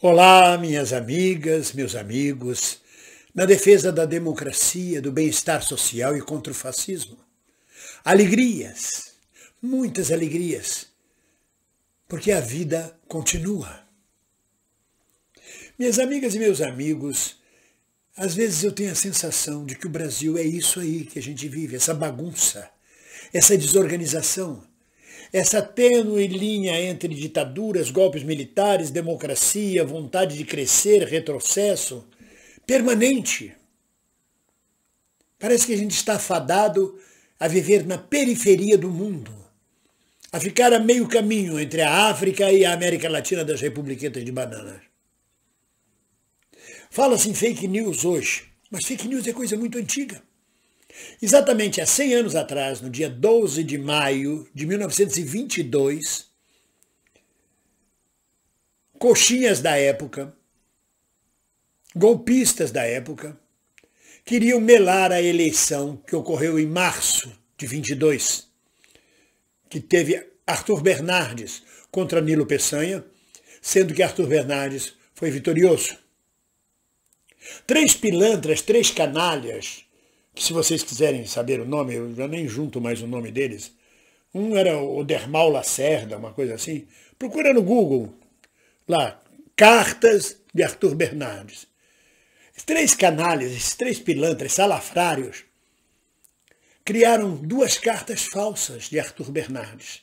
Olá, minhas amigas, meus amigos, na defesa da democracia, do bem-estar social e contra o fascismo. Alegrias, muitas alegrias, porque a vida continua. Minhas amigas e meus amigos, às vezes eu tenho a sensação de que o Brasil é isso aí que a gente vive, essa bagunça, essa desorganização, essa tênue linha entre ditaduras, golpes militares, democracia, vontade de crescer, retrocesso, permanente. Parece que a gente está fadado a viver na periferia do mundo, a ficar a meio caminho entre a África e a América Latina das republiquetas de bananas. Fala-se em fake news hoje, mas fake news é coisa muito antiga. Exatamente há 100 anos atrás, no dia 12 de maio de 1922, coxinhas da época, golpistas da época, queriam melar a eleição que ocorreu em março de 22, que teve Arthur Bernardes contra Nilo Peçanha, sendo que Arthur Bernardes foi vitorioso. Três pilantras, três canalhas, que se vocês quiserem saber o nome, eu já nem junto mais o nome deles. Um era o Dermal Lacerda, uma coisa assim. Procura no Google, lá, cartas de Arthur Bernardes. Esses três canalhas, esses três pilantras, salafrários, criaram duas cartas falsas de Arthur Bernardes,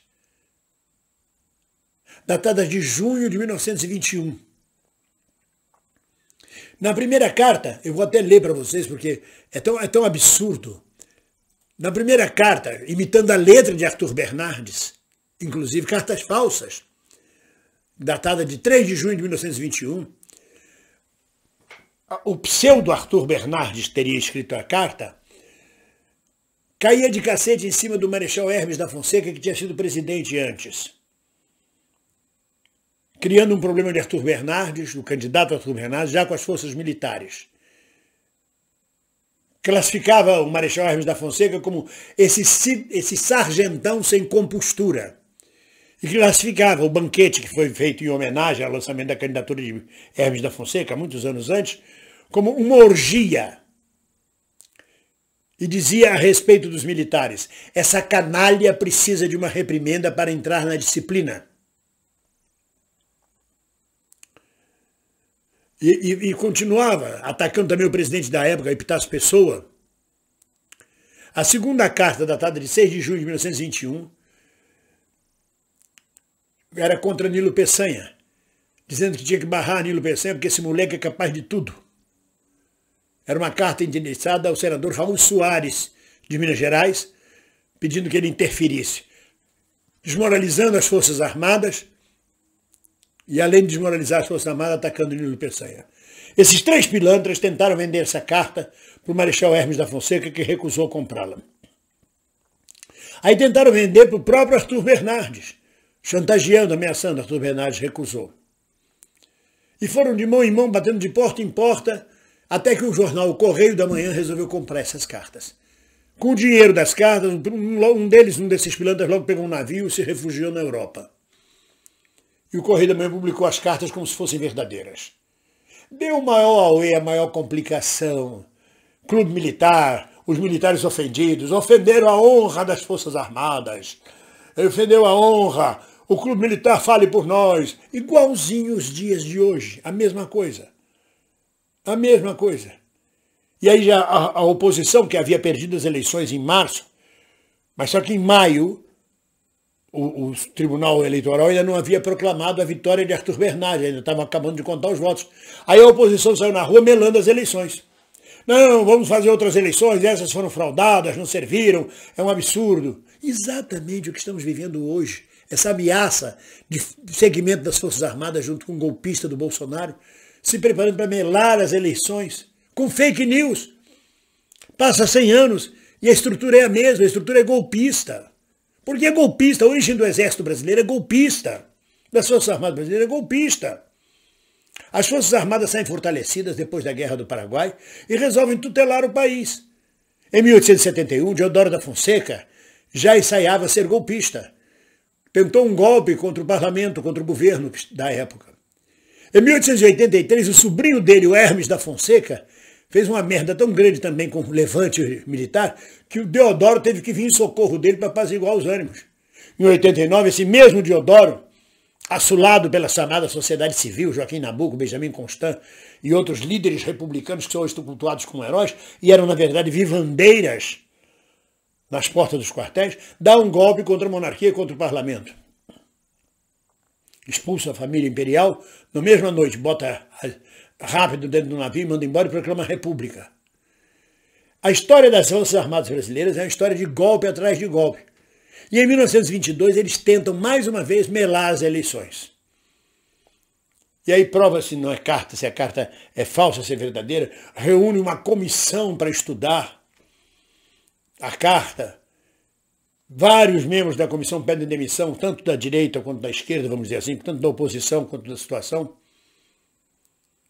datadas de junho de 1921. Na primeira carta, eu vou até ler para vocês, porque é tão absurdo. Na primeira carta, imitando a letra de Arthur Bernardes, inclusive cartas falsas, datada de 3 de junho de 1921, o pseudo Arthur Bernardes teria escrito a carta, caía de cacete em cima do Marechal Hermes da Fonseca, que tinha sido presidente antes, criando um problema de Arthur Bernardes, do candidato Arthur Bernardes, já com as forças militares. Classificava o Marechal Hermes da Fonseca como esse sargentão sem compostura. E classificava o banquete que foi feito em homenagem ao lançamento da candidatura de Hermes da Fonseca, muitos anos antes, como uma orgia. E dizia a respeito dos militares: essa canalha precisa de uma reprimenda para entrar na disciplina. E continuava atacando também o presidente da época, Epitácio Pessoa. A segunda carta, datada de 6 de junho de 1921, era contra Nilo Peçanha, dizendo que tinha que barrar Nilo Peçanha porque esse moleque é capaz de tudo. Era uma carta endereçada ao senador Raul Soares, de Minas Gerais, pedindo que ele interferisse, desmoralizando as Forças Armadas, e além de desmoralizar as Forças Armadas, atacando Nilo Peçanha. Esses três pilantras tentaram vender essa carta para o Marechal Hermes da Fonseca, que recusou comprá-la. Aí tentaram vender para o próprio Arthur Bernardes, chantageando, ameaçando. Arthur Bernardes recusou. E foram de mão em mão, batendo de porta em porta, até que o jornal O Correio da Manhã resolveu comprar essas cartas. Com o dinheiro das cartas, um desses pilantras logo pegou um navio e se refugiou na Europa. E o Correio da Manhã publicou as cartas como se fossem verdadeiras. Deu o maior auê, a maior complicação. Clube militar, os militares ofendidos, ofenderam a honra das Forças Armadas, ofendeu a honra, o clube militar fale por nós. Igualzinho os dias de hoje, a mesma coisa. A mesma coisa. E aí já a oposição, que havia perdido as eleições em março, mas só que em maio, o Tribunal Eleitoral ainda não havia proclamado a vitória de Arthur Bernardes, ainda estava acabando de contar os votos. Aí a oposição saiu na rua melando as eleições. Não, vamos fazer outras eleições, essas foram fraudadas, não serviram, é um absurdo. Exatamente o que estamos vivendo hoje, essa ameaça de segmento das Forças Armadas junto com o golpista do Bolsonaro, se preparando para melar as eleições, com fake news. Passa 100 anos e a estrutura é a mesma, a estrutura é golpista. Porque é golpista, a origem do Exército Brasileiro é golpista, das Forças Armadas Brasileiras é golpista. As Forças Armadas saem fortalecidas depois da Guerra do Paraguai e resolvem tutelar o país. Em 1871, Deodoro da Fonseca já ensaiava ser golpista. Tentou um golpe contra o parlamento, contra o governo da época. Em 1883, o sobrinho dele, o Hermes da Fonseca, fez uma merda tão grande também com o levante militar, que o Deodoro teve que vir em socorro dele para apaziguar os ânimos. Em 89, esse mesmo Deodoro, assolado pela chamada sociedade civil, Joaquim Nabuco, Benjamin Constant e outros líderes republicanos que são hoje cultuados como heróis, e eram, na verdade, vivandeiras nas portas dos quartéis, dá um golpe contra a monarquia e contra o parlamento. Expulsa a família imperial, na mesma noite, bota rápido dentro do navio, manda embora e proclama a república. A história das Forças Armadas Brasileiras é uma história de golpe atrás de golpe. E em 1922 eles tentam mais uma vez melar as eleições. E aí prova se não é carta, se a carta é falsa, se é verdadeira, reúne uma comissão para estudar a carta. Vários membros da comissão pedem demissão, tanto da direita quanto da esquerda, vamos dizer assim, tanto da oposição quanto da situação,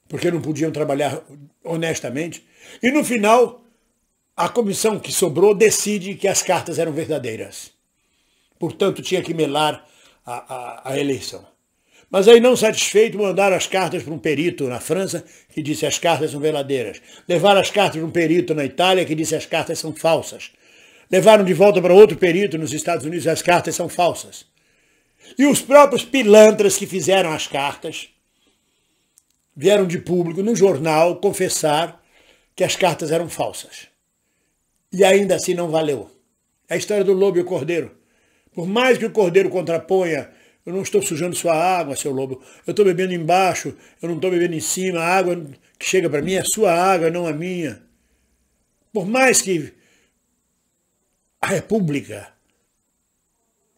porque não podiam trabalhar honestamente. E no final, a comissão que sobrou decide que as cartas eram verdadeiras. Portanto, tinha que melar a eleição. Mas aí, não satisfeito, mandaram as cartas para um perito na França, que disse que as cartas são verdadeiras. Levaram as cartas para um perito na Itália, que disse que as cartas são falsas. Levaram de volta para outro perito nos Estados Unidos, as cartas são falsas. E os próprios pilantras que fizeram as cartas vieram de público no jornal confessar que as cartas eram falsas. E ainda assim não valeu. É a história do lobo e o cordeiro. Por mais que o cordeiro contraponha, eu não estou sujando sua água, seu lobo, eu estou bebendo embaixo, eu não estou bebendo em cima, a água que chega para mim é sua água, não a minha. Por mais que a República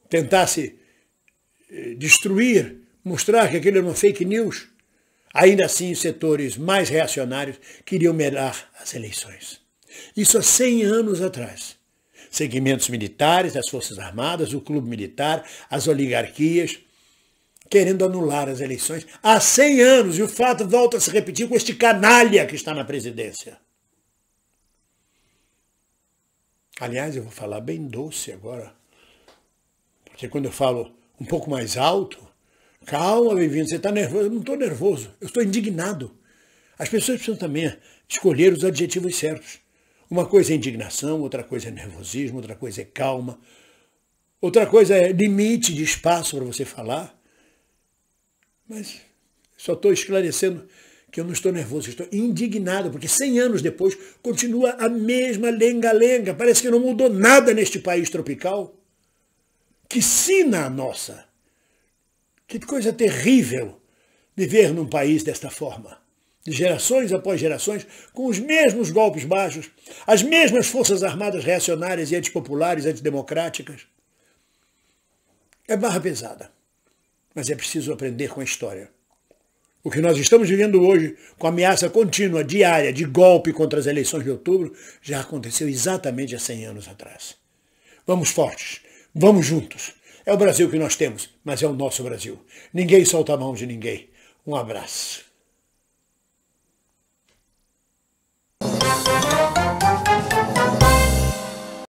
tentasse destruir, mostrar que aquilo era uma fake news, ainda assim os setores mais reacionários queriam melar as eleições. Isso há 100 anos atrás. Segmentos militares, as Forças Armadas, o clube militar, as oligarquias, querendo anular as eleições há 100 anos. E o fato volta a se repetir com este canalha que está na presidência. Aliás, eu vou falar bem doce agora, porque quando eu falo um pouco mais alto, calma, bem-vindo, você está nervoso? Eu não estou nervoso, eu estou indignado. As pessoas precisam também escolher os adjetivos certos. Uma coisa é indignação, outra coisa é nervosismo, outra coisa é calma, outra coisa é limite de espaço para você falar. Mas só estou esclarecendo que eu não estou nervoso, estou indignado, porque 100 anos depois continua a mesma lenga-lenga. Parece que não mudou nada neste país tropical. Que sina a nossa! Que coisa terrível viver num país desta forma. De gerações após gerações, com os mesmos golpes baixos, as mesmas forças armadas reacionárias e antipopulares, antidemocráticas. É barra pesada, mas é preciso aprender com a história. O que nós estamos vivendo hoje, com a ameaça contínua, diária, de golpe contra as eleições de outubro, já aconteceu exatamente há 100 anos atrás. Vamos fortes, vamos juntos. É o Brasil que nós temos, mas é o nosso Brasil. Ninguém solta a mão de ninguém. Um abraço.